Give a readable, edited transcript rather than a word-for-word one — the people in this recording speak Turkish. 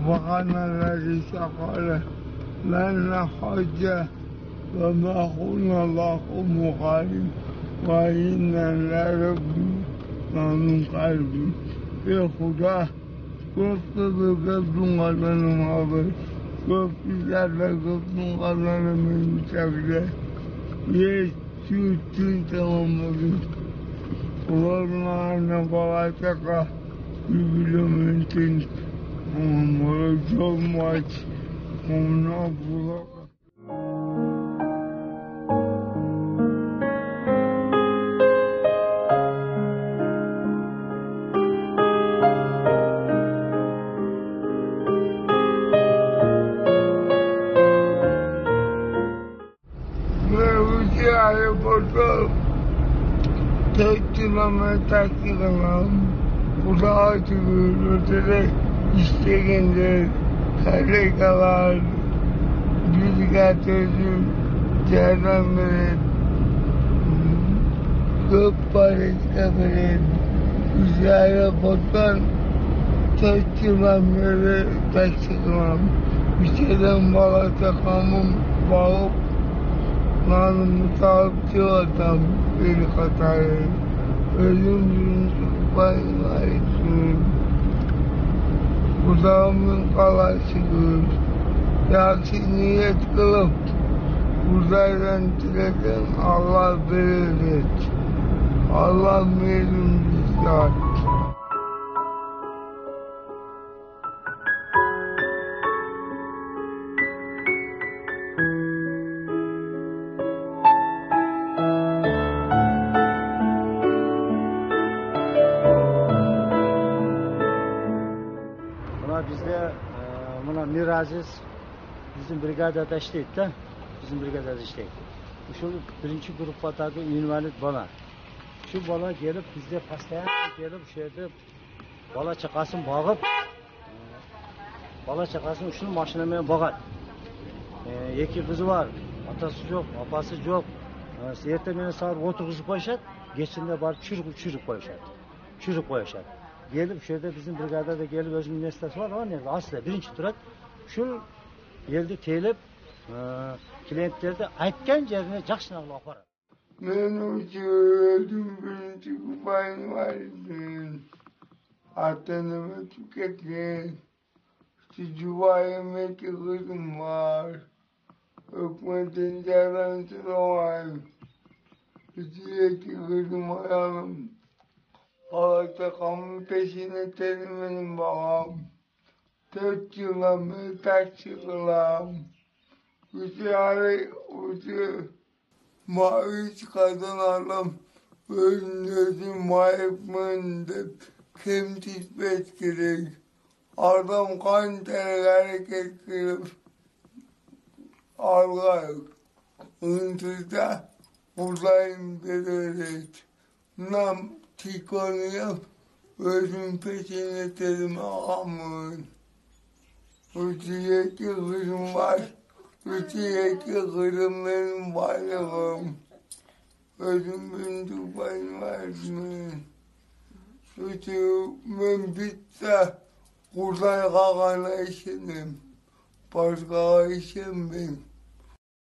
وقنا الذي قال لن حج وما كنا الله مخالف وإنا لربنا منقلب في خدا كفر كفر قدر مابر كفر كفر قدر من شكله يسوع تمام ورنا نبغاك يبلمنتين ومرجو مات ونبغاك Foto tekrar takılan Kulağı ötede istekinde kalekalar bir gazeteci cerrahmet köpek üzerine fotoğraf tekrar takılan bir şeyden bağlı takamım bağıp Namun takipçi adam bir hatayı ölümün paylaşım uzamın kalaşıdır yaksi niyet kılıp uzaydan dileden Allah verir Allah verir bizler. Bizde buna Miraziz bizim brigadada işleydi de bizim brigadada işleydi. Şu birinci gruptaki invalid bala. Şu bala gelip bizde pastayan gelip şeyde bala çakasını bağıp bala çakasını şunu maşinamaya bağır. İki kızı var. Atası yok, apası yok. Erteleyin saat 19 koyuşat, geçinde var çürük koyuşat. Çürük koyuşat. Gelip şöyle bizim brigada da gelip özümün nesnesi var ama ne aslında birinci durak şu geldi telip klientlerde aytgan yerine жақсына qilib aparadi. Men o'zim birinchi kupayni vardim. Atanama tüketken jubayimdaki kızım var. Hükümetin yararlısı var. İçindeki kızım ayağım. Alacağımın peşine terim babam. 4 yıla taşıklam. Ucu mavi kazanalım. Özünüzü mayıpmındır. Kim titbet gerek. Adam kan ter hareket kırıp. Allah'a ıntızda buradayım dedi. Nam Tikonuyum, özüm peşine terim ağamın. Ütüyeki kızım var, ütüyeki kızımların varlığım. Özüm bündük ben verdim. Ütümün bitse, kurday kakana işinim. Başka işim ben.